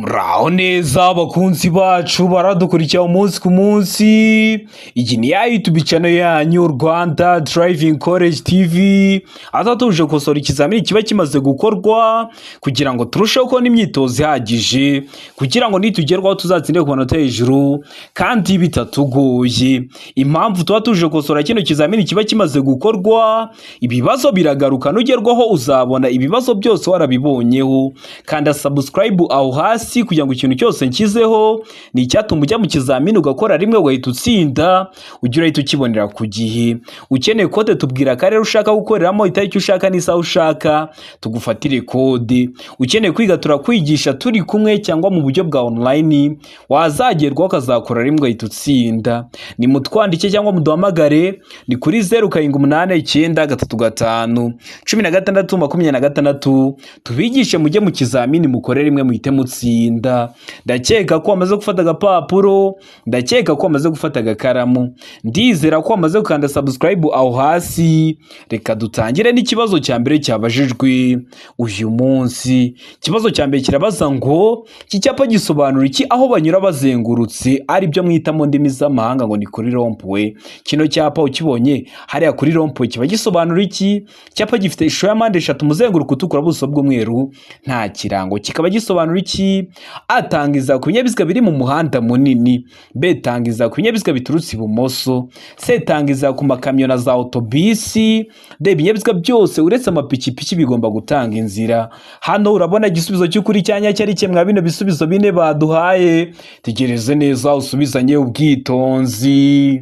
Muraho neza abakunzi bacu baradukurikira umunsi ku munsi. Iyi ni ya YouTube channel yanyu Rwanda Driving College TV. Aza tuje gukosora ikizamini kiba kimaze gukorwa kugira ngo turusheho kubona imyitozo ihagije kugira ngo nitugerwaho tuzatsinde ku manota hejuru kandi bitatugoye. Impamvu tuba tuje gukosora kino kizamini kiba kimaze gukorwa, ibibazo biragaruka nugerwaho uzabona ibibazo byose warabibonyeho. Kanda subscribe aho hasi kugira ngo ikintu cyose nkizeho ni icyatuma ujya mu kizamini ugakora rimwe ugahita utsinda, ugira uhita ukibonera ku gihe. Ukeneye kode tubwira akarere ushaka gukoreramo, itariki ushaka n'isaha ushaka, tugufatire kode. Ukeneye kwiga turakwigisha turi kumwe cyangwa mu buryo bwa online, wazagerwaho ukazakora rimwe ugahita utsinda. Ni mutwandike cyangwa muduhamagare, ni kuri 0789351626 tubigishe mujye mu kizamini mukore rimwe muhite mutsinda. Ndakeka ko wamaze gufata agapapuro, ndakeka ko wamaze gufata agakaramu, ndizera ko wamaze gukanda subscribe aho hasi. Reka dutangire n'ikibazo cya mbere cyabajijwe uyu munsi. Ikibazo cya mbere kirabaza ngo iki cyapa gisobanura iki aho banyura bazengurutse, ari byo mwita mu ndimi z'amahanga ngo ni kuri rompwe. Kino cyapa ukibonye hariya kuri rompwe kiba gisobanura iki? Icyapa gifite ishusho ya mpande eshatu, umuzenguruko utukura, buso bw'umweru, nta kirango. Kikaba gisobanura iki? A, tangiza ku binyabiziga biri mu muhanda munini. B, tangiza ku binyabiziga biturutse ibumoso. C, tangiza ku makamyo na za autobisi. D, ibinyabiziga byose uretse amapikipiki bigomba gutanga inzira. Hano urabona igisubizo cy'ukuri cyanya cyari kimwe bino bisubizo bine baduhaye. Tegereze neza usubizanye ubwitonzi.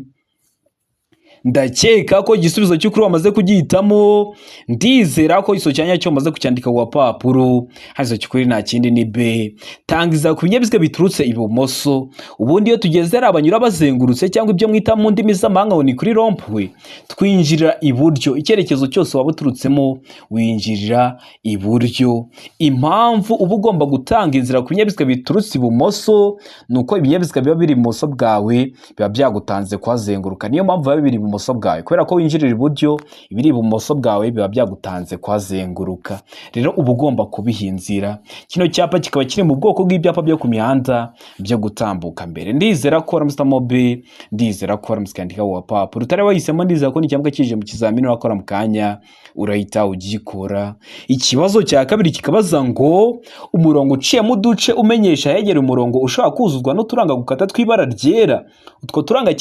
Ndakeka ko igisubizo cy'ukuri wamaze kugihitamo, ndizera ko iso cyanya cyo wamaze kucyandika ku papuro. Hazo cy'ukuri nta kindi ni B, tangiza ku binyabiziga biturutse ibumoso. Ubundi iyo tugeze ari abanyura bazengurutse cyangwa ibyo mwita mu ndimi z'amahanga ngo ni kuri rompwe, twinjirira iburyo. Icyerekezo cyose waba uturutsemo winjirira iburyo. Impamvu uba ugomba gutanga inzira ku binyabiziga biturutse ibumoso nuko ibinyabiziga biba biri ibumoso bwawe biba byagutanze kuhazenguruka. Niyo mpamvu biba biri ibumoso bwawe, kubera ko winjirira iburyo, ibiri ibumoso bwawe biba byagutanze kuhazenguruka. Rero uba ugomba kubihinzira. Kino cyapa kikaba kiri mu bwoko bw'ibyapa byo ku mihanda byo gutambuka mbere. Ndizera ko waramusitamo B, ndizera ko waramusikandika wa papuro. Utari wahisemo, ndizera ko n'icyambwa kije mu kizamini wakora mu kanya urahita ugikora. Ikibazo cya kabiri kikabaza ngo umurongo uciyemo uduce umenyesha yegera umurongo ushobora kuzuzwa n'uturanga gukata tw'ibara ryera. Utwo turanga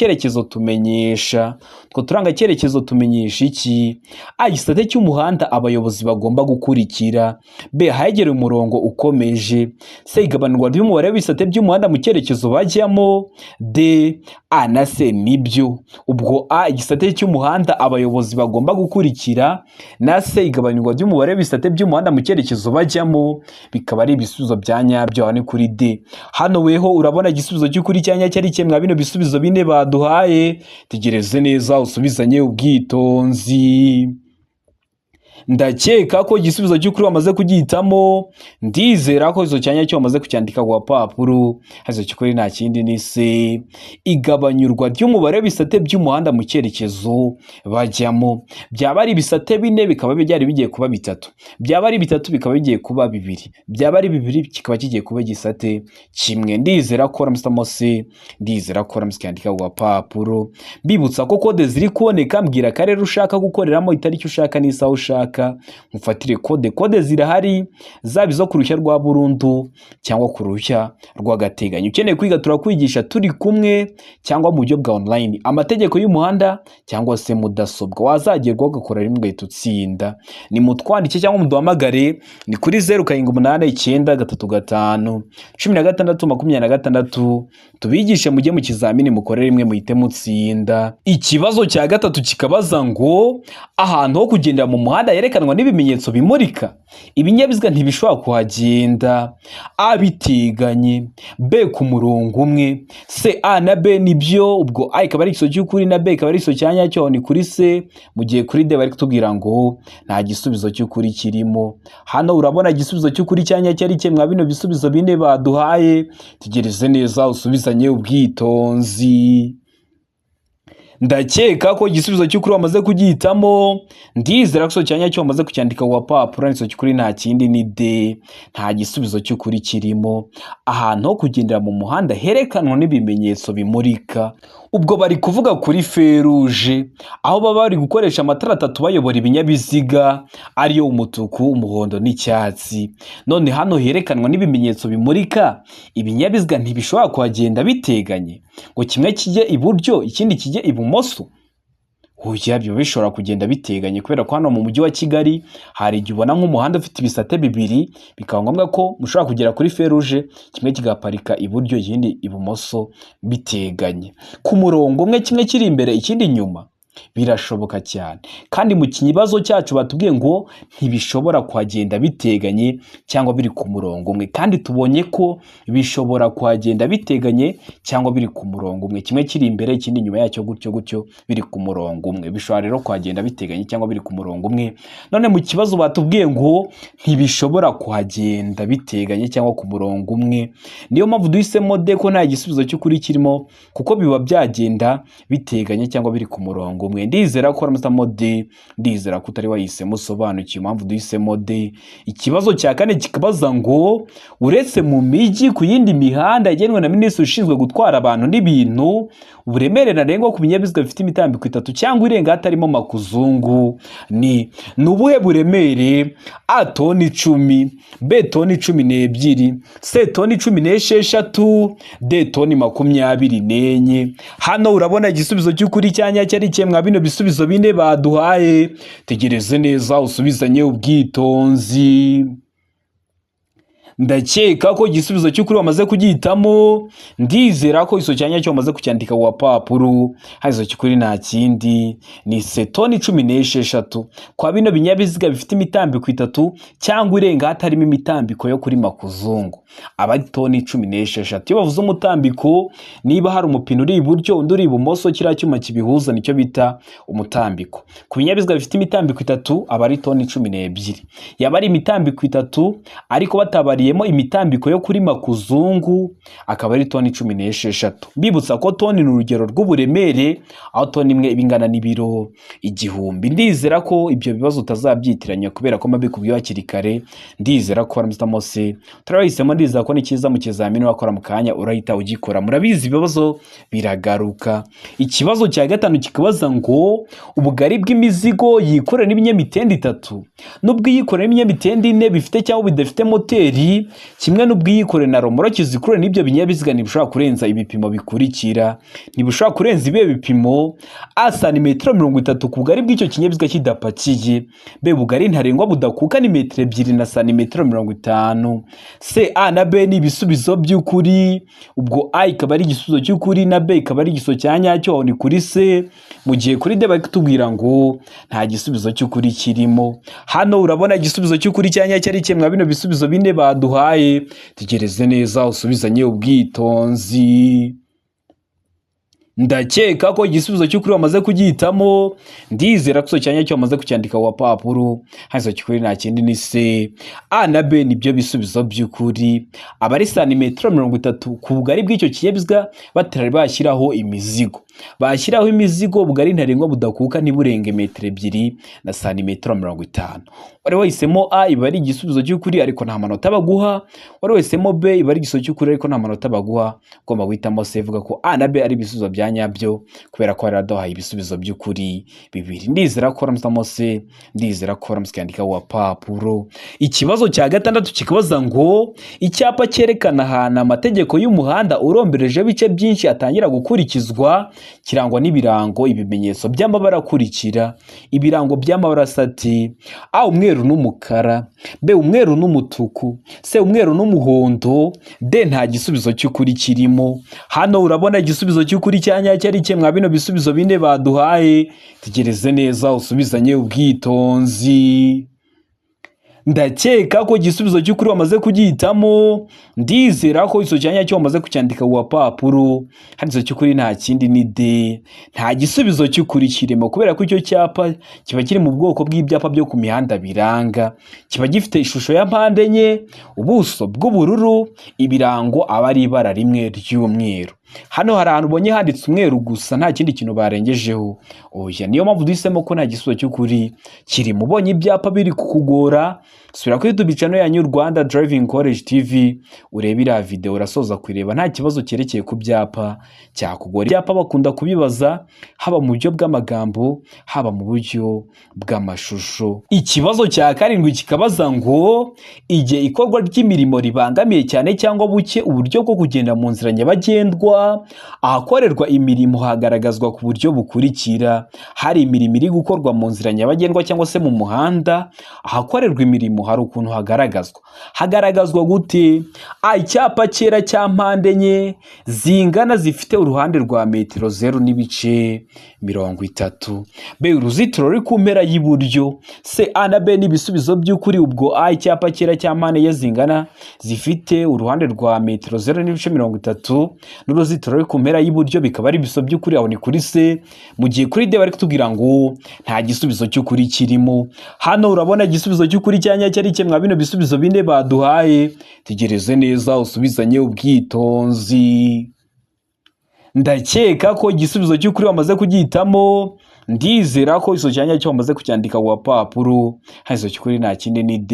cyerekezo tumenyesha iki? A, igisate cy'umuhanda abayobozi bagomba gukurikira. B, hegera umurongo ukomeje. C, igabanurwa ry'umubare w'ibisate by'umuhanda mu cyerekezo bajyamo. D, A na C nibyo. Ubwo A, igisate cy'umuhanda abayobozi bagomba gukurikira, na C, igabanurwa ry'umubare w'ibisate by'umuhanda mu cyerekezo bajyamo, bikaba ari ibisubizo bya nyabyo. Hano kuri D. Hano weho urabona igisubizo cy'ukuri cyanya cyari kimwe bino bisubizo bine baduhaye. Tegereze neza usubizanye ubwitonzi. Ndakeka ko igisubizo cy'ukuri wamaze kugihitamo, ndizera ko izo cyanya cyo wamaze kucyandika ku papuro. Hazo cy'ukuri nta kindi ni C, igabanyurwa ry'umubare w'ibisate by'umuhanda mu cyerekezo bajyamo. Byaba ari ibisate bine bikaba byari bigiye kuba bitatu, byaba ari bitatu bikaba bigiye kuba bibiri, byaba ari bibiri kikaba kigiye kuba igisate kimwe. Ndizera ko waramusitamo C, ndizera ko waramusikandika ku papuro. Bibutsa ko kode ziri kuboneka, mbwira akarere ushaka gukoreramo, itariki ushaka n'isaha ushaka, mufatire kode. Kode zirahari, zaba izo ku ruhushya rwa burundu cyangwa ku ruhushya rw'agateganyo. Ukeneye kwiga turakwigisha turi kumwe cyangwa mu buryo bwa online, amategeko y'umuhanda cyangwa se mudasobwa. Wazagerwaho ugakora rimwe ugahita utsinda. Ni mutwandike cyangwa muduhamagare, ni kuri 0789351626 tubigishe mujye mu kizamini mukore rimwe muhite mutsinda. Ikibazo cya gatatu kikabaza ngo ahantu ho kugendera mu muhanda yerekanwa n'ibimenyetso bimurika, ibinyabiziga ntibishobora kuhagenda. A, biteganye. B, ku murongo umwe. C, A na B nibyo. Ubwo A ikaba ari igiso cy'ukuri na B ikaba ari igiso cya nyacyo ni kuri C, mu gihe kuri D bari kutubwira ngo nta gisubizo cy'ukuri kirimo. Hano urabona igisubizo cy'ukuri cya nyacyo ari kimwe bino bisubizo bine baduhaye. Tegereze neza usubizanye ubwitonzi. ndakeka ko igisubizo cy'ukuri wamaze kugihitamo. Ndizera ko igisobanuro cya nyacyo wamaze kucyandika ku gapapuro. Igisobanuro cy'ukuri nta kindi ni D, nta gisubizo cy'ukuri kirimo. Ahantu ho kugendera mu muhanda herekanwa n'ibimenyetso bimurika. Ubwo bari kuvuga kuri feruje, aho baba bari gukoresha amatara atatu bayobora ibinyabiziga, ariyo umutuku, umuhondo n'icyatsi. None hano herekanwa n'ibimenyetso bimurika, ibinyabiziga ntibishobora kuhagenda biteganye ngo kimwe kijye iburyo ikindi kijye ibumoso. Hoya biba bishobora kugenda biteganye, kubera ko hano mu mujyi wa Kigali hari igihe ubona nk'umuhanda ufite ibisate bibiri, bikaba ngombwa ko mushobora kugera kuri feruje kimwe kigaparika iburyo ikindi ibumoso biteganye ku murongo umwe, kimwe kiri imbere ikindi inyuma. Birashoboka cyane, kandi mu kibazo cyacu batubwiye ngo ntibishobora kuhagenda biteganye cyangwa biri ku murongo umwe, kandi tubonye ko bishobora kuhagenda biteganye cyangwa biri ku murongo umwe, kimwe kiri imbere ikindi inyuma yacyo, gutyo gutyo biri ku murongo umwe. Bishobora rero kuhagenda biteganye cyangwa biri ku murongo umwe. None mu kibazo batubwiye ngo ntibishobora kuhagenda biteganye cyangwa ku murongo umwe, niyo mpamvu duhisemo D ko nta gisubizo cy'ukuri kirimo, kuko biba byagenda biteganye cyangwa biri ku murongo umwe. Ndizera ko waramusamo D, ndizera ko utari wahisemo usobanukiwe impamvu duhisemo D. Ikibazo cya kane kikabaza ngo uretse mu mijyi ku yindi mihanda igenwe na Minisitiri ushinzwe gutwara abantu n'ibintu, uburemere ntarengwa ku binyabiziga bifite imitambiko 3 cyangwa irenga hatarimo makuzungu ni ubuhe buremere? A toni 10, B toni 12, C toni 16, D toni 24. Hano urabona igisubizo cy'ukuri cyanya cyari cyemwa bino bisubizo bine baduhaye. Tegereze neza usubizanye ubwitonzi. Ndakeka ko igisubizo cy'ukuri wamaze kugihitamo. Ndizera ko iso cyanya cyo wamaze kucyandika ku gapapuro. Hazo cy'ukuri nta kindi ni C toni 16. Kwa bino binyabiziga bifite imitambiko 3 cyangwa irenga hatarimo imitambiko yo kuri makuzungu, aba toni 16. Iyo bavuze umutambiko, niba hari umupine uri iburyo undi uri ibumoso, kiriya cyuma kibihuza nicyo bita umutambiko. Ku binyabiziga bifite imitambiko 3 aba ari toni 12. Yaba ari imitambiko 3 ariko batabariyemo imitambiko yo kuri makuzungu, akaba ari toni 16. Bibutsa ko toni ni urugero rw'uburemere, aho toni imwe ibingana n'ibiro 1000. Ndizera ko ibyo bibazo utazabyitiranya kubera ko mabikubwiye hakiri kare. Ndizera ko waramusamo se, turahisemo. Ndizera ko nikiza mu kizamini wakora mu kanya urahita ugikora. Murabizi ibibazo biragaruka. Ikibazo cya gatanu kikabaza ngo ubugari bw'imizigo yikorera n'ibinyamitende 3 n'ubwiyikorera n'ibinyamitende 4 bifite cyangwa bidafite moteri, kimwe n'ubwiyikorera na romoroki zikorera n'ibyo binyabiziga ntibishobora kurenza ibipimo bikurikira. Ntibishobora kurenza ibe bipimo: A santimetero 30 ku bugari bw'icyo kinyabiziga kidapakiye, B bugari ntarengwa budakuka ni metero 2 na santimetero 50. C A na B ni ibisubizo by'ukuri, ubwo A ikaba ari igisubizo cy'ukuri na B ikaba ari igisubizo cya nyacyo. Aho ni kuri C, mu gihe kuri D bari kutubwira ngo nta gisubizo cy'ukuri kirimo. Hano urabona igisubizo cy'ukuri cya nyacyo ari cyemwa bino bisubizo bine baduhaye. Tegereze neza usubizanye ubwitonzi. Ndakeka ko igisubizo cy'ukuri wamaze kugihitamo. Ndizera ko cyanya cyo wamaze kucyandika ku gapapuro. Hazo cy'ukuri nta kindi ni C, A na B nibyo bisubizo by'ukuri. Aba ari santimetero 30 ku bugari bw'icyo kinyabiziga batari bashyiraho imizigo. Bashyiraho imizigo bugari ntarengwa budakuka ntiburenge metero 2 na santimetero 50. Wari wahisemo A iba ari igisubizo cy'ukuri ariko nta manota baguha. Wari wahisemo B iba ari igisubizo cy'ukuri ariko nta manota baguha. Ugomba guhitamo C, vuga ko A na B ari ibisubizo bya nyabyo kubera ko araduhaye ibisubizo by'ukuri bibiri. Ndizera ko waramusamo C, ndizera ko waramusikandika ku gapapuro. Ikibazo cya gatandatu kikabaza ngo icyapa cyerekana ahantu amategeko y'umuhanda urombereje bice byinshi atangira gukurikizwa kirangwa n'ibirango ibimenyetso by'amabara akurikira. Ibirango by'amabara sati: A umweru n'umukara, B umweru n'umutuku, C umweru n'umuhondo, D nta gisubizo cy'ukuri kirimo. Hano urabona igisubizo cy'ukuri cyanya cyari cyemwa bino bisubizo bine baduhaye. Tegereze neza usubizanye ubwitonzi. Ndakeka ko igisubizo cy'ukuri wamaze kugihitamo. Ndizera ko iso cyanya cyo wamaze kucyandika ku gapapuro. Hanizo cy'ukuri nta kindi ni D, nta gisubizo cy'ukuri kirimo kubera ko icyo cyapa kiba kiri mu bwoko bw'ibyapa byo ku mihanda biranga. Kiba gifite ishusho ya mpande enye, ubuso bw'ubururu, ibirango aba ari ibara rimwe ry'umweru. hano hari ahantu ubonye handitse umweru gusa nta kindi kintu barengejeho. Oya, niyo mpamvu duhisemo ko nta gisubizo cy'ukuri kirimo. Ubonye ibyapa biri kukugora, subira kuri YouTube channel yanyu Rwanda Driving College TV urebe iriya video urasoza kureba, nta kibazo cyerekeye ku byapa cyakugora. Ibyapa bakunda kubibaza haba mu buryo bw'amagambo haba mu buryo bw'amashusho. Ikibazo cya karindwi kikabaza ngo igihe ikorwa ry'imirimo ribangamiye cyane cyangwa buke uburyo bwo kugenda mu nzira nyabagendwa, ahakorerwa imirimo hagaragazwa ku buryo bukurikira. Hari imirimo iri gukorwa mu nzira nyabagendwa cyangwa se mu muhanda, ahakorerwa imirimo hari ukuntu hagaragazwa gute? Icyapa cyera cya mpande enye zingana zifite uruhande rwa metero 0.30. B, uruzitiro ruri ku mpera y'iburyo. C, A na B ni ibisubizo by'ukuri. Ubwo A, icyapa cyera cya mpande enye zingana zifite uruhande rwa metero 0.30 n'uruzitiro ruri ku mpera y'iburyo bikaba ari ibisubizo by'ukuri. Aho ni kuri C. Mu gihe kuri D bari kutubwira ngo nta gisubizo cy'ukuri kirimo. Hano urabona igisubizo cy'ukuri cyanya cyari kimwe bino bisubizo bine baduhaye. Tegereze neza usubizanye ubwitonzi. Ndakeka ko igisubizo cy'ukuri wamaze kugihitamo. Ndizera ko iso cyanya cyo wamaze kucyandika ku papuro. Hazo cy'ukuri nta kindi ni D.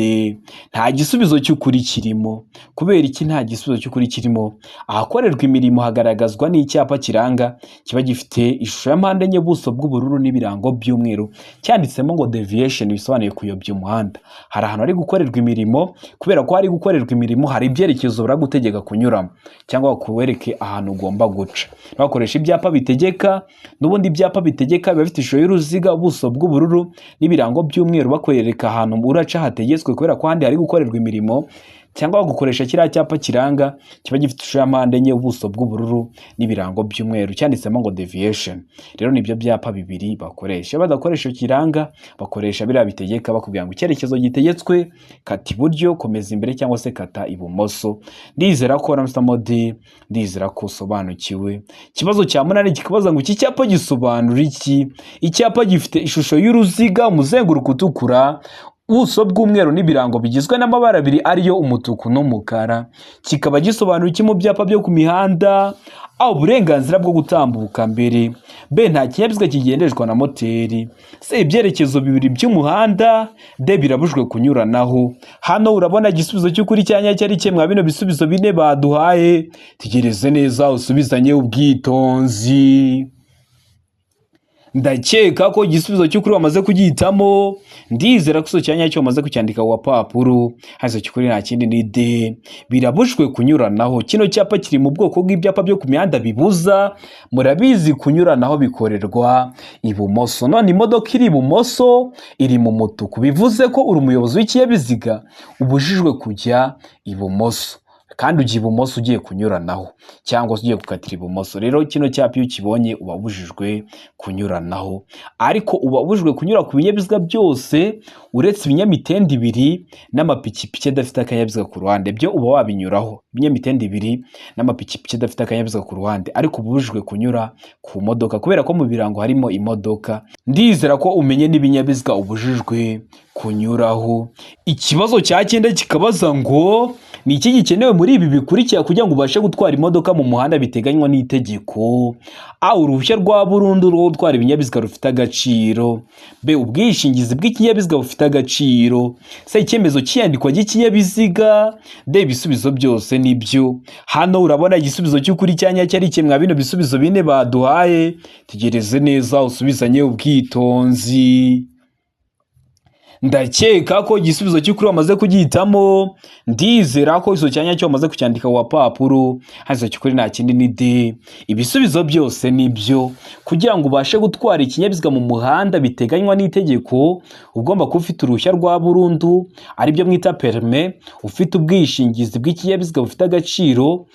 Nta gisubizo cy'ukuri kirimo. Kubera iki nta gisubizo cy'ukuri kirimo? Ahakorerwa imirimo hagaragazwa n'icyapa kiranga kiba gifite ishusho ya mpande enye, buso bw'ubururu n'ibirango by'umweru, cyanditsemo ngo deviation, bisobanuye kuyobya umuhanda. Hari ahantu ari gukorerwa imirimo, kubera ko hari gukorerwa imirimo hari ibyerekezo baragutegeka kunyuramo cyangwa kuwereke ahantu ugomba guca. Bakoresha ibyapa bitegeka, n'ubundi ibyapa bitegeka biba bifite ishusho y'uruziga, ubuso bw'ubururu n'ibirango by'umweru, bakwereka ahantu uraca hategetswe kubera ko handi hari gukorerwa imirimo, cyangwa gukoresha kiriya cyapa kiranga kiba gifite ishusho ya mpande enye, ubuso bw'ubururu n'ibirango by'umweru, cyanditsemo ngo deviation. Rero nibyo byapa bibiri bakoresha. Badakoresha kiranga bakoresha biriya bitegeka bakubwira ngo icyerekezo gitegetswe kata iburyo, komeza imbere cyangwa se kata ibumoso. Ndizera ko Ramstamo D, ndizera ko sobanukiwe. Ikibazo cya munani kikabaza ngo iki cyapa gisobanura iki? Icyapa gifite ishusho y'uruziga, umuzenguruko utukura, ubuso bw'umweru n'ibirango bigizwe n'amabara abiri ariyo umutuku n'umukara. Kikaba gisobanura iki mu byapa byo ku mihanda? A, uburenganzira bwo gutambuka mbere. B, nta kinyabiziga kigendeshwa na moteri. C, ibyerekezo bibiri by'umuhanda. D, birabujwe kunyuranaho. Hano urabona igisubizo cy'ukuri cyanya cyari kimwe bino bisubizo bine baduhaye. Tegereze neza usubizanye ubwitonzi. Ndakeka ko igisubizo cy'ukuri wamaze kugihitamo. Ndizera ko iso cyanya cyo wamaze kucyandika ku papuro. Hazo cy'ukuri nta kindi ni D, birabujwe kunyuranaho. Kino cyapa kiri mu bwoko bw'ibyapa byo ku mihanda bibuza. Murabizi kunyuranaho bikorerwa ibumoso. None imodoka iri ibumoso iri mu mutuku, bivuze ko uri umuyobozi w'ikinyabiziga ubujijwe kujya ibumoso, kandi ugiye ibumoso ugiye kunyuranaho cyangwa ugiye gukatira ibumoso. Rero kino cyapa iyo ukibonye uba ubujijwe kunyuranaho, ariko uba ubujijwe kunyura ku binyabiziga byose uretse ibinyamitende ibiri n'amapikipiki adafite akanyabiziga ku ruhande. Byo uba wabinyuraho, ibinyamitende ibiri n'amapikipiki adafite akanyabiziga ku ruhande, ariko ubujijwe kunyura ku modoka kubera ko mu birango harimo imodoka. Ndizera ko umenye n'ibinyabiziga ubujijwe kunyuraho. Ikibazo cya cyenda kikabaza ngo ni iki gikenewe muri ibi bikurikira kugira ngo ubashe gutwara imodoka mu muhanda biteganywa n'itegeko? A, uruhushya rwa burundu rwo gutwara ibinyabiziga rufite agaciro. B, ubwishingizi bw'ikinyabiziga bufite agaciro. C, icyemezo cy'iyandikwa ry'ikinyabiziga. D, ibisubizo byose nibyo. Hano urabona igisubizo cy'ukuri cyanya cyari kimwe bino bisubizo bine baduhaye. Tegereze neza usubizanye ubwitonzi. Ndakeka ko igisubizo cy'ukuri wamaze kugihitamo. Ndizera ko iso cyanya cyo wamaze kucyandika ku papuro. Hazo cy'ukuri nta kindi ni D, ibisubizo byose nibyo. Kugira ngo ubashe gutwara ikinyabiziga mu muhanda biteganywa n'itegeko, ugomba kuba ufite uruhushya rwa burundu aribyo mwita permis, ufite ubwishingizi bw'ikinyabiziga bufite agaciro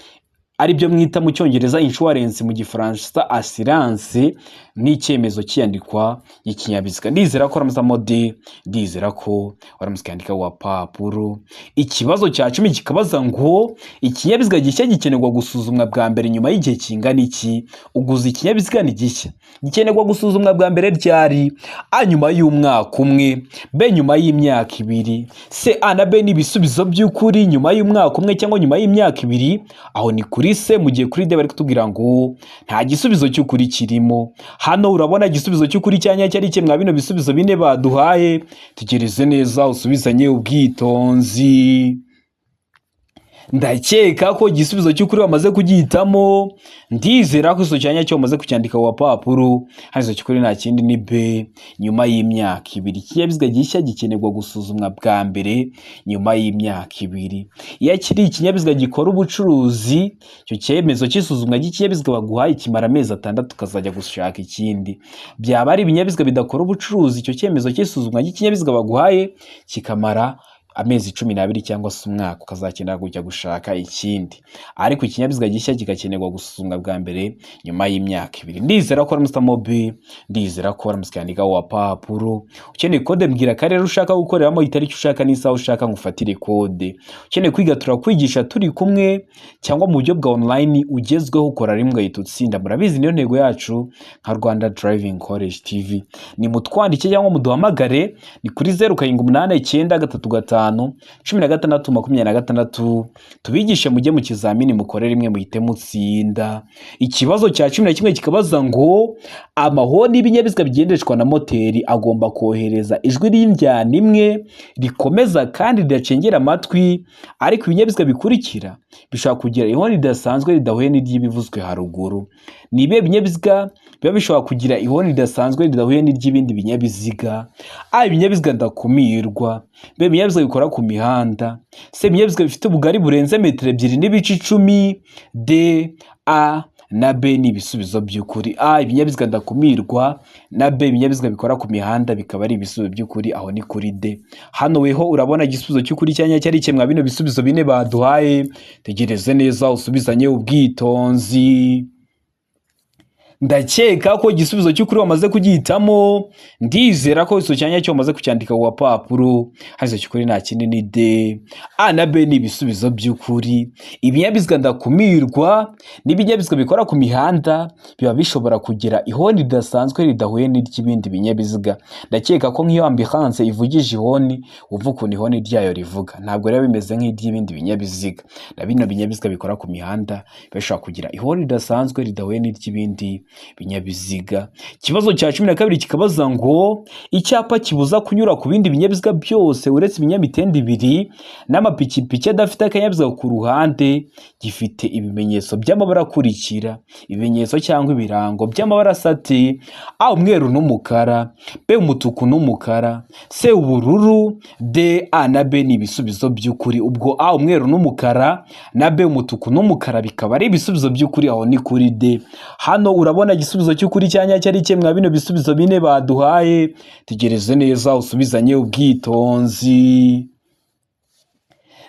aribyo mwita mu cyongereza insurance, mu gifaransa assurance, n'icyemezo cy'iyandikwa y'ikinyabiziga. Ndizera ko Ramstamo D, ndizera ko waramusikandika wa papuro. Ikibazo cya 10 kikabaza ngo ikinyabiziga gishya gikenerwa gusuzumwa bwa mbere nyuma y'igihe kingana iki? Uguze ikinyabiziga ni gishya, gikenerwa gusuzumwa bwa mbere ryari? A, nyuma y'umwaka umwe. B, nyuma y'imyaka 2. C, A na B ni ibisubizo by'ukuri nyuma y'umwaka umwe cyangwa nyuma y'imyaka 2. Aho ni kuri kuri se, mu gihe kuri de bari kutubwira ngo nta gisubizo cy'ukuri kirimo. Hano urabona igisubizo cy'ukuri cyanya cyari kimwe bino bisubizo bine baduhaye, tegereze neza usubizanye ubwitonzi. Ndakeka ko igisubizo cy'ukuri wamaze kugihitamo, ndizera ko iso cyanya cyo wamaze kucyandika ku papuro. Harizo cy'ukuri nta kindi ni B. Nyuma y'imyaka 2 ikinyabiziga gishya gikenerwa gusuzumwa bwa mbere nyuma y'imyaka 2. Iyo akiri ikinyabiziga gikora ubucuruzi, icyo cyemezo cy'isuzumwa ry'ikinyabiziga baguhaye kimara amezi 6 ukazajya gushaka ikindi. Byaba ari ibinyabiziga bidakora ubucuruzi, icyo cyemezo cy'isuzumwa ry'ikinyabiziga baguhaye kikamara amezi 12 cyangwa se umwaka ukazakenera kujya gushaka ikindi. Ariko ikinyabiziga gishya kigakenerwa gusuzumwa bwa mbere nyuma y'imyaka 2. Ndizera ko Mr. Mobi, ndizera ko musikandika wa papuro. Ukeneye kode mbwira karere ushaka gukoreramo, itariki ushaka n'isaha ushaka ngufatire kode. Ukeneye kwiga turakwigisha turi kumwe cyangwa mu buryo bwa online ugezweho, ukora rimwe yitutsinda. Murabizi niyo ntego yacu nka Rwanda Driving College TV. Ni mutwandike cyangwa muduhamagare ni kuri 078935 1626 tubigishe mujye mu kizamini mukore rimwe muhite mutsinda. Ikibazo cya 11 kikabaza ngo amahoni y'ibinyabiziga bigendeshwa na moteri agomba kohereza ijwi ry'injyana imwe rikomeza kandi ridacengera amatwi, ariko ibinyabiziga bikurikira bishobora kugira ihoni ridasanzwe ridahuye n'iry'ibivuzwe haruguru. Ni ibihe binyabiziga biba bishobora kugira ihoni ridasanzwe ridahuye n'iry'ibindi binyabiziga? A. Ibinyabiziga ndakumirwa. B. Ibinyabiziga bikora ku mihanda. C. Ibinyabiziga bifite ubugari burenze metero 2.10. D. A na B ni ibisubizo by'ukuri. A. Ibinyabiziga ndakumirwa na B. Ibinyabiziga bikora ku mihanda bikaba ari ibisubizo by'ukuri, aho ni kuri D. Hano weho urabona igisubizo cy'ukuri cyanya cyari kimwe bino bisubizo bine baduhaye, tegereze neza usubizanye ubwitonzi. Ndakeka ko igisubizo cy'ukuri wamaze kugihitamo, ndizera ko iso cyanya cyo wamaze kucyandika ku papuro. Harizo cy'ukuri nta kindi ni D. A na B ni ibisubizo by'ukuri. Ibinyabiziga ndakumirwa n'ibinyabiziga bikora ku mihanda biba bishobora kugira ihoni ridasanzwe ridahuye n'iry'ibindi binyabiziga. Ndakeka ko nk'iyo ambulance ivugije ihoni uvuga ukuntu ihoni ryayo rivuga, ntabwo rero bimeze nk'iry'ibindi binyabiziga. Na bino binyabiziga bikora ku mihanda bishobora kugira ihoni ridasanzwe ridahuye n'iry'ibindi binyabiziga. Kibazo cya 12 kikabaza ngo icyapa kibuza kunyura ku bindi binyabiziga byose uretse ibinyamitende 2 n'amapikipiki adafite akanyabiziga ku ruhande gifite ibimenyetso by'amabara akurikira. Ibimenyetso cyangwa ibirango by'amabara asati: A. Umweru n'umukara. B. Umutuku n'umukara. C. Ubururu. D. A na B ni ibisubizo by'ukuri. Ubwo A. Umweru n'umukara na B. Umutuku n'umukara bikaba ari ibisubizo by'ukuri, aho ni kuri D. Hano urabona igisubizo cy'ukuri cyanya cyari kimwe bino bisubizo bine baduhaye, tegereze neza usubizanye ubwitonzi.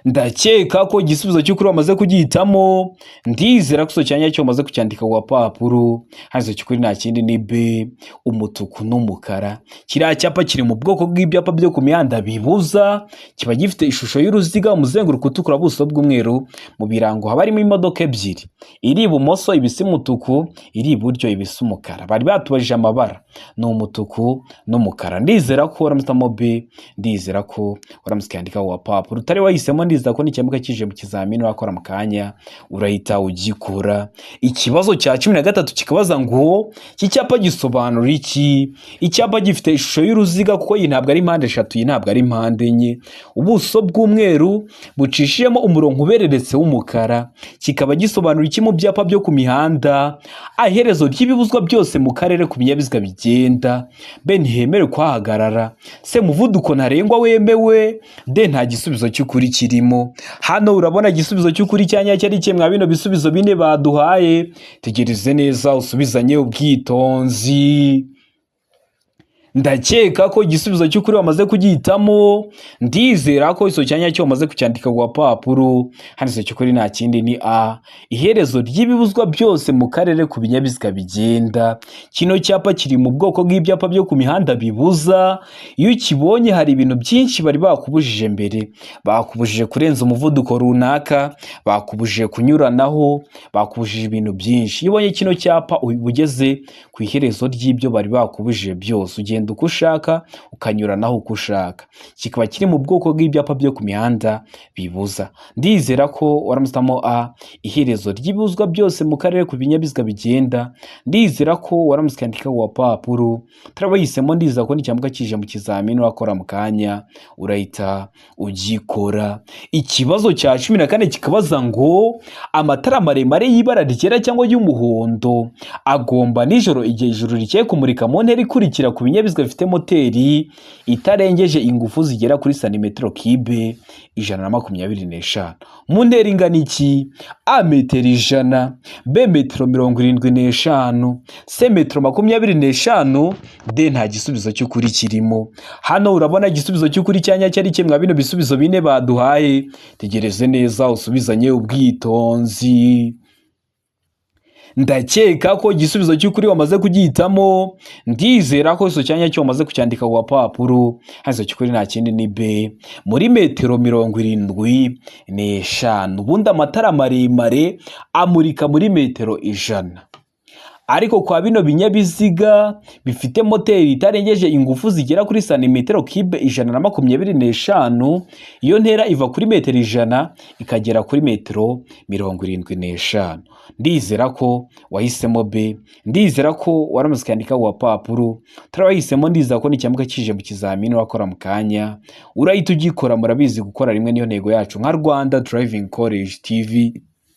Ndakeka ko igisubizo cy'ukuri wamaze kugihitamo, ndizera ko iso cyanya cyo wamaze kucyandika ku papuro. Harizo cy'ukuri nta kindi ni B. Umutuku n'umukara. Kiriya cyapa kiri mu bwoko bw'ibyapa byo ku mihanda bibuza, kiba gifite ishusho y'uruziga, umuzenguruko utukura, buso bw'umweru. Mu birango haba harimo imodoka ebyiri, iri ibumoso ibisa umutuku, iri iburyo ibisa umukara. Bari batubajije amabara ni umutuku n'umukara. Ndizera ko uramutamo B, ndizera ko uramusikandika ku papuro. Utari wahisemo, ndizera ko n'icyamuka kije mu kizamini wakora mu kanya urahita ugikora. Ikibazo cya 13 kikabaza ngo iki cyapa gisobanura iki? Icyapa gifite ishusho y'uruziga kuko iyi ntabwo ari impande 3, iyi ntabwo ari impande enye. Ubuso bw'umweru bucishijemo umurongo ubereretse w'umukara. Kikaba gisobanura iki mu byapa byo ku mihanda? A. Iherezo ry'ibibuzwa byose mu karere ku binyabiziga bigenda. B. Ntihemerewe kuhagarara. C. Umuvuduko ntarengwa wemewe. D. Nta gisubizo cy'ukuri kirimo. Hano urabona igisubizo cy'ukuri cyanya cyari kimwe bino bisubizo bine baduhaye, tegereze neza usubizanye ubwitonzi. Ndakeka ko igisubizo cy'ukuri wamaze kugihitamo, ndizera ko iso cyanya cyo wamaze kucyandika ku papuro. Harizo cy'ukuri nta kindi ni A. Iherezo ry'ibibuzwa byose mu karere ku binyabiziga bigenda. Kino cyapa kiri mu bwoko bw'ibyapa byo ku mihanda bibuza. Iyo ukibonye hari ibintu byinshi bari bakubujije mbere. Bakubujije kurenza umuvuduko runaka, bakubujije kunyuranaho, bakubujije ibintu byinshi. Iyo ubonye kino cyapa ugeze ku iherezo ry'ibyo bari bakubujije byose, ugenda ukagenda uko ushaka ukanyuranaho uko ushaka. Kikaba kiri mu bwoko bw'ibyapa byo ku mihanda bibuza. Ndizera ko waramutamo A, iherezo ry'ibuzwa byose mu karere ku binyabiziga bigenda. Ndizera ko waramuskandika wa papuro turabahisemo. Ndizera ko nicyambuka kije mu kizamini wakora mu kanya urahita ugikora. Ikibazo cya 14 kikabaza ngo amatara maremare y'ibara ryera cyangwa y'umuhondo agomba nijoro igihe ijuru rikeye kumurika mu ntera ikurikira ku binyabiziga bifite moteri itarengeje ingufu zigera kuri santimetero kibe 125 mu ntera ingana iki? A metero 100, B metero 75, C metero 25, D nta gisubizo cy'ukuri kirimo. Hano urabona igisubizo cy'ukuri cyanya cyari kimwe bino bisubizo bine baduhaye. Tegereze neza usubizanye ubwitonzi. Ndakeka ko igisubizo cy'ukuri wamaze kugihitamo. Ndizera ko iso cyanya cyo wamaze kucyandika ku papuro. Hazo cy'ukuri nta kindi ni B muri metero 75. Ubundi amatara maremare amurika muri metero 100. Ariko kwa bino binyabiziga bifite moteri itarengeje ingufu zigera kuri santimetero kibe 125, iyo ntera iva kuri metero 100 ikagera kuri metero 75. Ndizera ko wahisemo B. Ndizera ko waramuskandika wa papuro turabahisemo. Ndizera ko nicyambuka kije mu kizamini wakora mu kanya urahita ugikora. Murabizi gukora rimwe niyo ntego yacu nka Rwanda Driving College TV.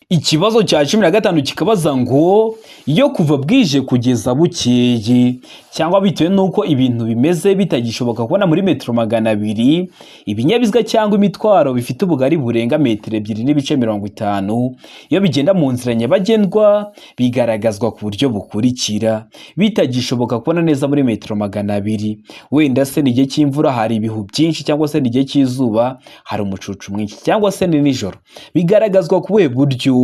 Ikibazo cya 15 kikabaza ngo iyo kuva bwije kugeza bukeye cyangwa bitewe nuko ibintu bimeze bitagishoboka kubona muri metero 200 ibinyabiziga cyangwa imitwaro bifite ubugari burenga metero 2.50 iyo bigenda mu nzira nyabagendwa bigaragazwa ku buryo bukurikira. Bitagishoboka kubona neza muri metero 200, wenda se n'igihe cy'imvura hari ibihu byinshi cyangwa se n'igihe cy'izuba hari umucucu mwinshi cyangwa se ni nijoro, bigaragazwa ku buhe buryo?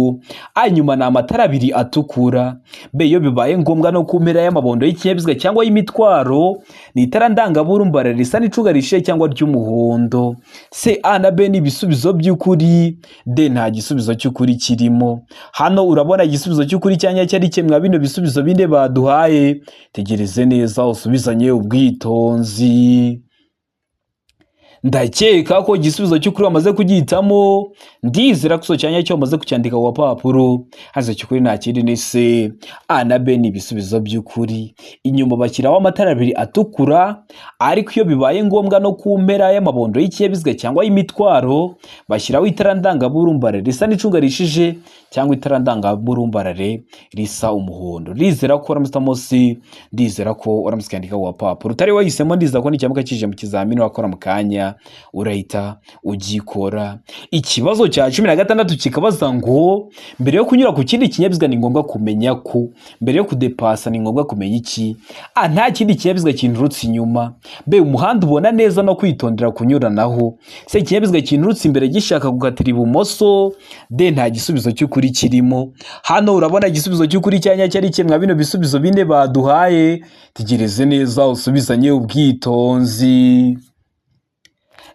Anyuma na amatara abiri atukura. B iyo bibaye ngombwa no kumpera y'amabondo y'ikinyabiziga cyangwa y'imitwaro ni itara ndangaburumbarare risa n'icunga rishe cyangwa ry'umuhondo. C, A na B ni ibisubizo by'ukuri. D nta gisubizo cy'ukuri kirimo. Hano urabona igisubizo cy'ukuri cyanya cyari kimwe bino bisubizo bine baduhaye. Tegereze neza usubizanye ubwitonzi. Ndakeka ko igisubizo cy'ukuri wamaze kugihitamo. Ndizera ko cyanya cyo wamaze kucyandika ku papuro. Hazo cy'ukuri nta kindi ni C, A na B ni ibisubizo by'ukuri. Inyuma bashyiraho amatara abiri atukura, ariko iyo bibaye ngombwa no kumpera y'amabondo y'ikinyabiziga cyangwa y'imitwaro bashyiraho itara ndangaburumbarare risa n'icunga rishije cyangwa itara ndangaburumbarare risa umuhondo. Ndizera ko waramutamo C. Ndizera ko waramuskandika ku papuro utari wahisemo. Ndizera ko nicyambuka kije mu kizamini wakora mu kanya urahita ugikora. Ikibazo cya 16 kikabaza ngo mbere yo kunyura ku kindi kinyabiziga ni ngombwa kumenya ko. Mbere yo kudepasa ni ngombwa kumenya iki? A, nta kindi kinyabiziga kinturutse inyuma. B, umuhanda ubona neza no kwitondera kunyuranaho. C, ikinyabiziga kinturutse imbere gishaka gukatira ibumoso. D, nta gisubizo cy'ukuri kirimo. Hano urabona igisubizo cy'ukuri cyanya cyari kimwe bino bisubizo bine baduhaye. Tegereze neza usubizanye ubwitonzi.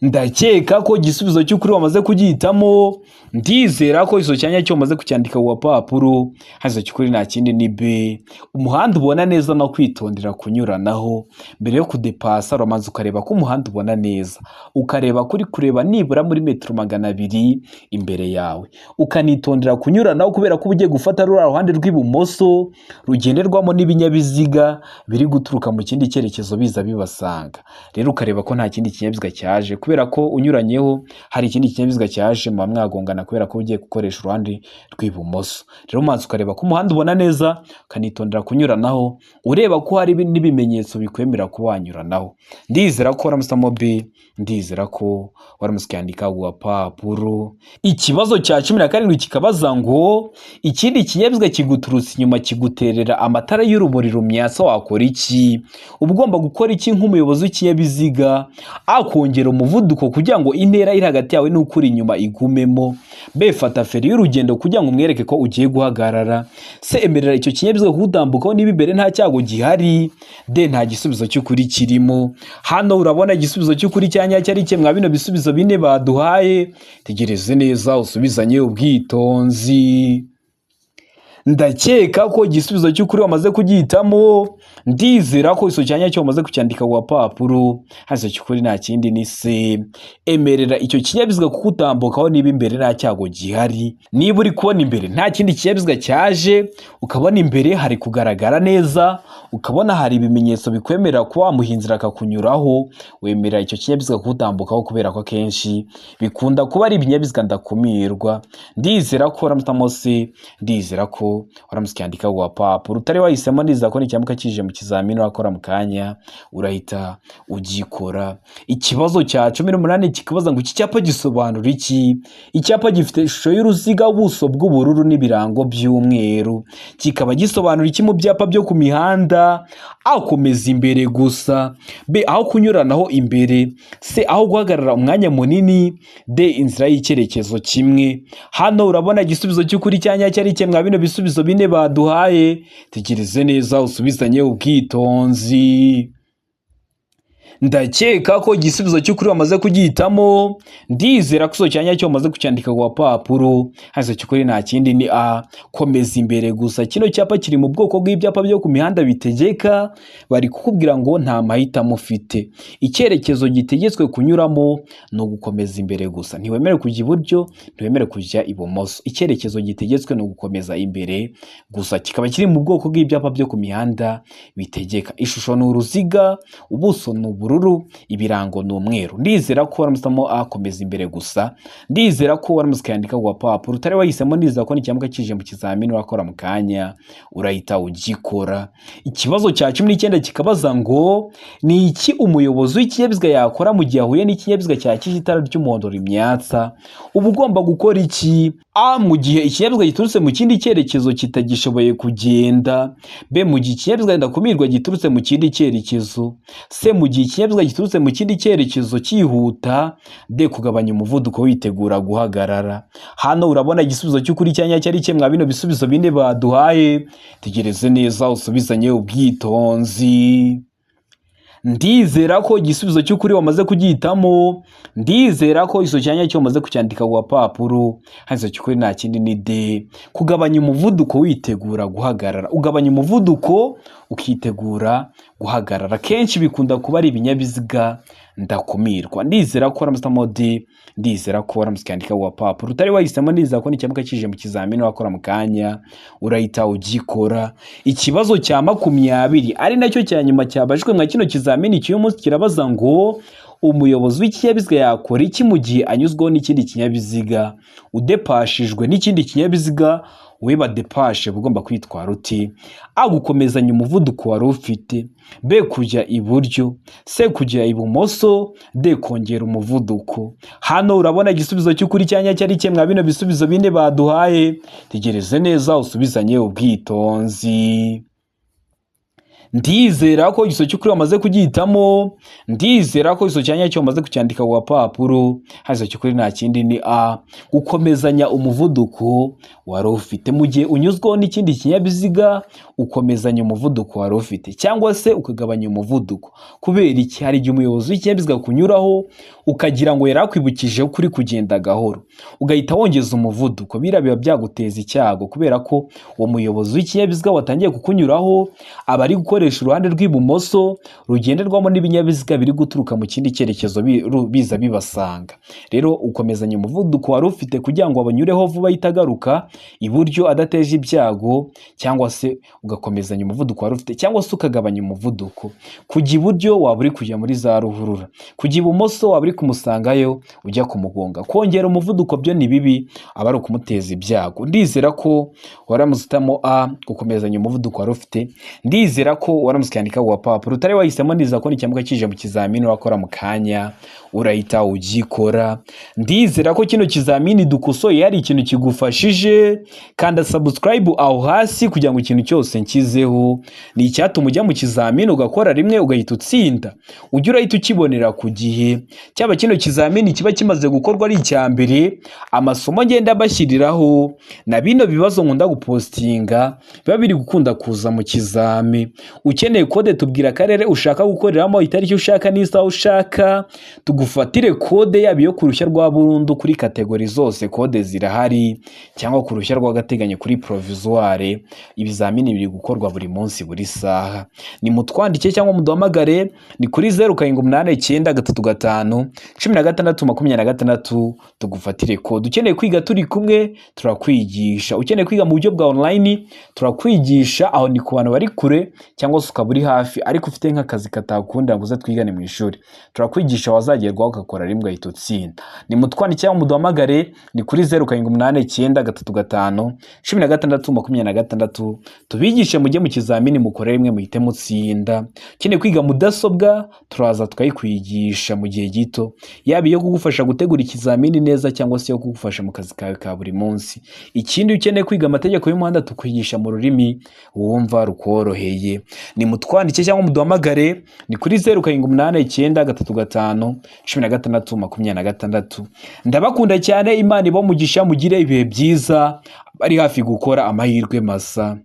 Ndakeka ko igisubizo cy'ukuri wamaze kugihitamo. Ndizera ko iso cyanya cyo wamaze kucyandika ku papuro. Hazo cy'ukuri nta kindi ni B, umuhanda ubona neza no kwitondera kunyuranaho. Mbere yo kudepasa uramanza ukareba ko umuhanda ubona neza, ukareba kuri kureba nibura muri metero 200 imbere yawe, ukanitondera kunyuranaho kubera ko ugiye gufata rura ruhande rw'ibumoso rugenderwamo n'ibinyabiziga biri guturuka mu kindi cyerekezo biza bibasanga. Rero ukareba ko nta kindi kinyabiziga cyaje kubera ko unyuranyeho hari ikindi kinyabiziga cyaje mu mwagongana kubera ko ugiye gukoresha uruhande rw'ibumoso. Rero umanza ukareba ko umuhanda ubona neza ukanitondera kunyuranaho ureba ko hari n'ibimenyetso bikwemera kuba wanyuranaho. Ndizera ko waramusamo B. Ndizera ko waramuskandika ku papuro. Ikibazo cya 17 kikabaza ngo ikindi kinyabiziga kiguturutse inyuma kiguterera amatara y'urumuri rumyatsa wakora iki? Ugomba gukora iki nk'umuyobozi w'ikinyabiziga? A, kongera umuvuduko kugira ngo intera iri hagati yawe n'ukuri inyuma igumemo. B, fata feri y'urugendo kugira ngo umwereke ko ugiye guhagarara. C, emerera icyo kinyabiziga kudambukaho niba imbere nta cyago gihari. D, nta gisubizo cy'ukuri kirimo. Hano urabona igisubizo cy'ukuri cyanya cyari kimwe bino bisubizo bine baduhaye. Tegereze neza usubizanye ubwitonzi. ndakeka ko igisubizo cy'ukuri wamaze kugihitamo, ndizera ko iso cyanya cyo wamaze kucyandika ku papuro, hasi cy'ukuri nta kindi ni se. Emerera icyo kinyabiziga kukutambukaho niba imbere nta cyago gihari. Niba uri kubona imbere nta kindi kinyabiziga cyaje, ukabona imbere hari kugaragara neza, ukabona hari ibimenyetso bikwemerera kuba wamuhinzira akakunyuraho, wemerera icyo kinyabiziga kukutambukaho, kubera ko akenshi bikunda kuba ari ibinyabiziga ndakumirwa. Ndizera ko uramutamo se, ndizera ko waramutse cyandika ku papuro. Utari wahisemo, ndizera ko nicyambuka kije mu kizamini urakora mu kanya urahita ugikora. Ikibazo cya 18 kikabaza ngo iki cyapa gisobanura iki? Icyapa gifite ishusho y'uruziga, ubuso bw'ubururu n'ibirango by'umweru. Kikaba gisobanura iki mu byapa byo ku mihanda? Akomeza imbere gusa, B aho kunyuranaho imbere, C aho guhagarara umwanya munini, D inzira y'icyerekezo kimwe. Hano urabona igisubizo cy'ukuri cyanya cyari kimwe bino bisubizo bine baduhaye. Tegereze neza usubizanye ubwitonzi. Ndakeka ko igisubizo cy'ukuri wamaze kugihitamo, ndizera ko iso cyanya cyo wamaze kucyandika ku papuro, hasi cy'ukuri nta kindi ni A, komeza imbere gusa. Kino cyapa kiri mu bwoko bw'ibyapa byo ku mihanda bitegeka, bari kukubwira ngo nta mahitamo ufite. Icyerekezo gitegetswe kunyuramo ni ugukomeza imbere gusa, ntiwemere kujya iburyo, ntiwemere kujya ibumoso. Icyerekezo gitegetswe ni ugukomeza imbere gusa. Kikaba kiri mu bwoko bw'ibyapa byo ku mihanda bitegeka. Ishusho ni uruziga, ubuso ni ubururu, ibirango ni umweru. Ndizera ko waramusamo akomeza imbere gusa. Ndizera ko waramutse kuyandika ku papuro. Utari wahisemo, ndizera ko nicyambuka kije mu kizamini urakora mu kanya urahita ugikora. Ikibazo cya 19 kikabaza ngo ni iki umuyobozi w'ikinyabiziga yakora mu gihe ahuye n'ikinyabiziga cyakije itara ry'umuhondo rimyatsa? Uba ugomba gukora iki? A mu gihe ikinyabiziga giturutse mu kindi cyerekezo kitagishoboye kugenda, B mu gihe ikinyabiziga ndakumirwa giturutse mu kindi cyerekezo, C mu gihe ikinyabiziga giturutse mu kindi cyerekezo cyihuta, D kugabanya umuvuduko witegura guhagarara. Hano urabona igisubizo cy'ukuri cyanya cyari kimwe bino bisubizo bine baduhaye. Tegereze neza usubizanye ubwitonzi. Ndizera ko igisubizo cy'ukuri wamaze kugihitamo, ndizera ko iso cyanya cyo wamaze kucyandika ku papuro, hasi cy'ukuri nta kindi ni D, kugabanya umuvuduko witegura guhagarara. Ugabanya umuvuduko ukitegura guhagarara. Kenshi bikunda kuba ari ibinyabiziga ndakumirwa. Ndizera ko waramusamo D, ndizera ko waramutse cyandika ku papuro. Utari wahisemo, ndizera ko nicyambuka kije mu kizamini wakora mu kanya urahita ugikora. Ikibazo cya 20 ari nacyo cya nyuma cyabajwe mwa kino kizamini cy'uyu munsi kirabaza ngo umuyobozi w'ikinyabiziga yakora iki mu gihe anyuzweho n'ikindi kinyabiziga? Udepashijwe n'ikindi kinyabiziga, we badepashe bugomba kwitwara uti? A gukomezanya umuvuduko wari ufite, B kujya iburyo, C kujya ibumoso, D kongera umuvuduko. Hano urabona igisubizo cy'ukuri cyanya cyari kimwe bino bisubizo bine baduhaye. Tegereze neza usubizanye ubwitonzi. Ndizera ko igiso cy'ukuri wamaze kugihitamo, ndizera ko iso cyanya cyo wamaze kucyandika ku papuro, hasi cy'ukuri nta kindi ni A, gukomezanya umuvuduko wari ufite. Mu gihe unyuzweho n'ikindi kinyabiziga, ukomezanya umuvuduko wari ufite, cyangwa se ukagabanya umuvuduko. Kubera iki? Hari igihe umuyobozi w'ikinyabiziga kunyuraho ukagira ngo yarakwibukije ukuri kugenda gahoro, ugahita wongeza umuvuduko. Biba byaguteza icyago, kubera ko uwo muyobozi w'ikinyabiziga watangiye kukunyuraho aba ari gukora uruhande rw'ibumoso rugenderwamo n'ibinyabiziga biri guturuka mu kindi cyerekezo biza bibasanga. Rero ukomezanya umuvuduko wari ufite kugira ngo abanyureho vuba itagaruka iburyo adateje ibyago, cyangwa se ugakomezanya umuvuduko wari ufite, cyangwa se ukagabanya umuvuduko. Kujya iburyo waba uri kujya muri za ruhurura, kujya ibumoso waba uri kumusangayo ujya kumugonga. Kongera umuvuduko byo ni bibi, aba ari ukumuteza ibyago. Ndizera ko waramuzitamo A, gukomezanya umuvuduko wari ufite. Ndizera ko waramutse cyandika ku papuro. Utari wahisemo, ndizera ko nicyambuka kije mu kizamini wakora mu kanya urahita ugikora. Ndizera ko kino kizamini dukosoye hari ikintu kigufashije. Kanda subscribe aho hasi kugira ngo ikintu cyose nkizeho ni icyatuma ujya mu kizamini ugakora rimwe ugahita utsinda, ujye urahita ukibonera ku gihe. Cyaba kino kizamini kiba kimaze gukorwa ari icya mbere, amasomo ngenda bashyiriraho na bino bibazo nkunda gupostinga biba biri gukunda kuza mu kizami. ukeneye kode tubwira akarere ushaka gukoreramo, itariki ushaka n'isaha ushaka, tugufatire kode yaba iyo ku ruhushya rwa burundu kuri kategori zose kode zirahari, cyangwa ku ruhushya rw'agateganyo kuri provisoire. Ibizamini biri gukorwa buri munsi buri saha. Ni mutwandike cyangwa muduhamagare, ni kuri 0789351626 tugufatire kode. Ukeneye kwiga turi kumwe turakwigisha, ukeneye kwiga mu buryo bwa online turakwigisha, aho ni ku bantu bari kure cyangwa se ukaba uri hafi ariko ufite nk'akazi katakunda ngo uze twigane mu ishuri, turakwigisha wazagerwaho ugakora rimwe ahita utsinda. Ni mutwandike cyangwa muduhamagare, ni kuri 0789351626 tubigishe mujye mu kizamini mukore rimwe muhite mutsinda. Ukeneye kwiga mudasobwa turaza tukayikwigisha mu gihe gito, yaba iyo kugufasha gutegura ikizamini neza cyangwa se yo kugufasha mu kazi kawe ka buri munsi. Ikindi ukeneye kwiga amategeko y'umuhanda tukwigisha mu rurimi wumva rukoroheye. Ni mutwandike cyangwa muduhamagare, ni kuri 0789351626. Ndabakunda cyane, Imana ibahe umugisha, mugire ibihe byiza, bari hafi gukora amahirwe masa.